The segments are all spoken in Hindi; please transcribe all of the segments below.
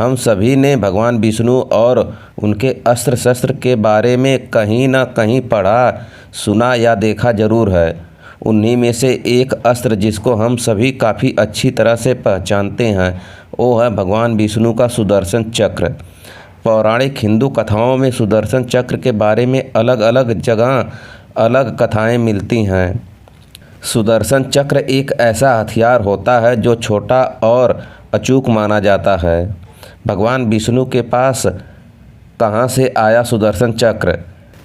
हम सभी ने भगवान विष्णु और उनके अस्त्र शस्त्र के बारे में कहीं ना कहीं पढ़ा, सुना या देखा जरूर है। उन्हीं में से एक अस्त्र जिसको हम सभी काफ़ी अच्छी तरह से पहचानते हैं वो है भगवान विष्णु का सुदर्शन चक्र। पौराणिक हिंदू कथाओं में सुदर्शन चक्र के बारे में अलग अलग जगह अलग कथाएं मिलती हैं। सुदर्शन चक्र एक ऐसा हथियार होता है जो छोटा और अचूक माना जाता है। भगवान विष्णु के पास कहाँ से आया सुदर्शन चक्र?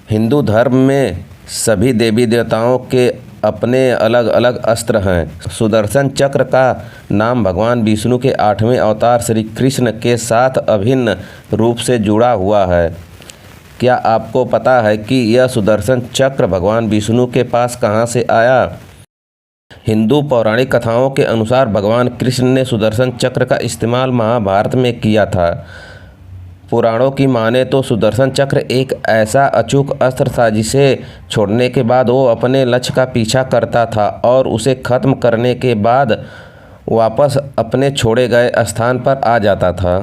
हिंदू धर्म में सभी देवी देवताओं के अपने अलग अलग अस्त्र हैं। सुदर्शन चक्र का नाम भगवान विष्णु के 8वें अवतार श्री कृष्ण के साथ अभिन्न रूप से जुड़ा हुआ है। क्या आपको पता है कि यह सुदर्शन चक्र भगवान विष्णु के पास कहाँ से आया? हिंदू पौराणिक कथाओं के अनुसार भगवान कृष्ण ने सुदर्शन चक्र का इस्तेमाल महाभारत में किया था। पुराणों की माने तो सुदर्शन चक्र एक ऐसा अचूक अस्त्र था जिसे छोड़ने के बाद वो अपने लक्ष्य का पीछा करता था और उसे खत्म करने के बाद वापस अपने छोड़े गए स्थान पर आ जाता था।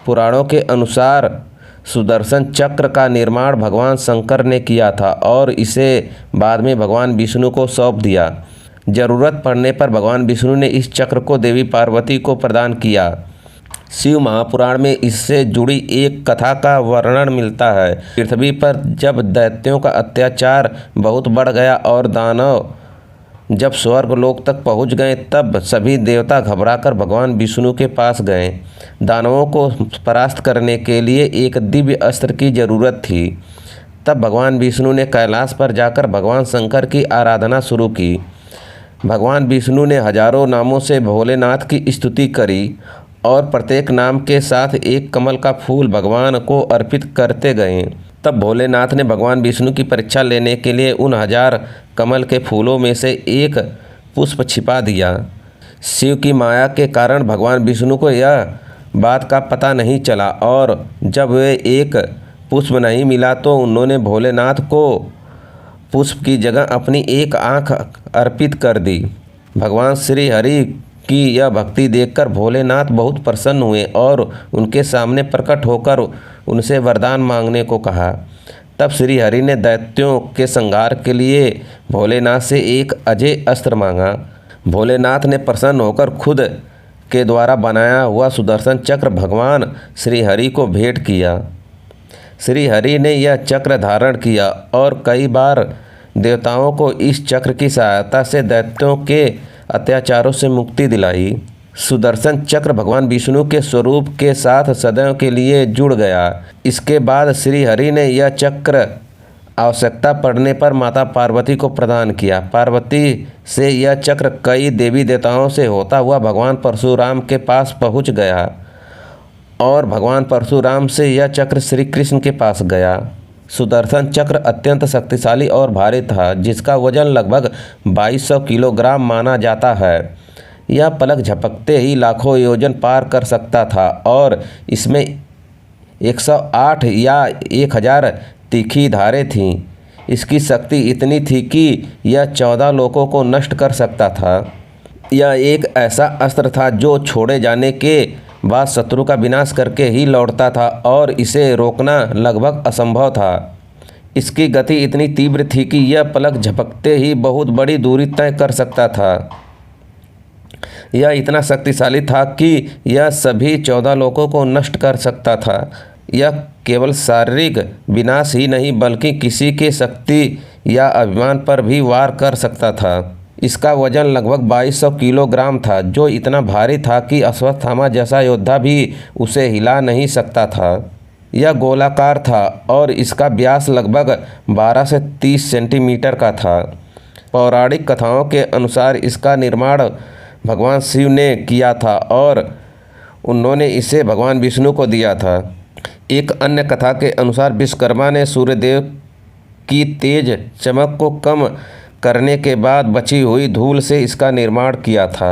पुराणों के अनुसार सुदर्शन चक्र का निर्माण भगवान शंकर ने किया था और इसे बाद में भगवान विष्णु को सौंप दिया। जरूरत पड़ने पर भगवान विष्णु ने इस चक्र को देवी पार्वती को प्रदान किया। शिव महापुराण में इससे जुड़ी एक कथा का वर्णन मिलता है। पृथ्वी पर जब दैत्यों का अत्याचार बहुत बढ़ गया और दानव जब स्वर्ग लोक तक पहुंच गए तब सभी देवता घबराकर भगवान विष्णु के पास गए। दानवों को परास्त करने के लिए एक दिव्य अस्त्र की जरूरत थी। तब भगवान विष्णु ने कैलाश पर जाकर भगवान शंकर की आराधना शुरू की। भगवान विष्णु ने हजारों नामों से भोलेनाथ की स्तुति करी और प्रत्येक नाम के साथ एक कमल का फूल भगवान को अर्पित करते गए। तब भोलेनाथ ने भगवान विष्णु की परीक्षा लेने के लिए उन 1000 कमल के फूलों में से एक पुष्प छिपा दिया। शिव की माया के कारण भगवान विष्णु को यह बात का पता नहीं चला और जब वे एक पुष्प नहीं मिला तो उन्होंने भोलेनाथ को पुष्प की जगह अपनी एक आँख अर्पित कर दी। भगवान श्री हरि की यह भक्ति देखकर भोलेनाथ बहुत प्रसन्न हुए और उनके सामने प्रकट होकर उनसे वरदान मांगने को कहा। तब श्री हरि ने दैत्यों के संहार के लिए भोलेनाथ से एक अजय अस्त्र मांगा। भोलेनाथ ने प्रसन्न होकर खुद के द्वारा बनाया हुआ सुदर्शन चक्र भगवान श्री हरि को भेंट किया। श्री हरि ने यह चक्र धारण किया और कई बार देवताओं को इस चक्र की सहायता से दैत्यों के अत्याचारों से मुक्ति दिलाई। सुदर्शन चक्र भगवान विष्णु के स्वरूप के साथ सदैव के लिए जुड़ गया। इसके बाद श्री हरि ने यह चक्र आवश्यकता पड़ने पर माता पार्वती को प्रदान किया। पार्वती से यह चक्र कई देवी देवताओं से होता हुआ भगवान परशुराम के पास पहुँच गया और भगवान परशुराम से यह चक्र श्री कृष्ण के पास गया। सुदर्शन चक्र अत्यंत शक्तिशाली और भारी था जिसका वजन लगभग 2200 किलोग्राम माना जाता है। यह पलक झपकते ही लाखों योजन पार कर सकता था और इसमें 108 या 1000 तीखी धारें थीं। इसकी शक्ति इतनी थी कि यह 14 लोकों को नष्ट कर सकता था। यह एक ऐसा अस्त्र था जो छोड़े जाने के बाद शत्रु का विनाश करके ही लौटता था और इसे रोकना लगभग असंभव था। इसकी गति इतनी तीव्र थी कि यह पलक झपकते ही बहुत बड़ी दूरी तय कर सकता था। यह इतना शक्तिशाली था कि यह सभी 14 लोकों को नष्ट कर सकता था। यह केवल शारीरिक विनाश ही नहीं बल्कि किसी के शक्ति या अभिमान पर भी वार कर सकता था। इसका वजन लगभग 2200 किलोग्राम था जो इतना भारी था कि अश्वत्थामा जैसा योद्धा भी उसे हिला नहीं सकता था। यह गोलाकार था और इसका व्यास लगभग 12 से 30 सेंटीमीटर का था। पौराणिक कथाओं के अनुसार इसका निर्माण भगवान शिव ने किया था और उन्होंने इसे भगवान विष्णु को दिया था। एक अन्य कथा के अनुसार विश्वकर्मा ने सूर्यदेव की तेज चमक को कम करने के बाद बची हुई धूल से इसका निर्माण किया था।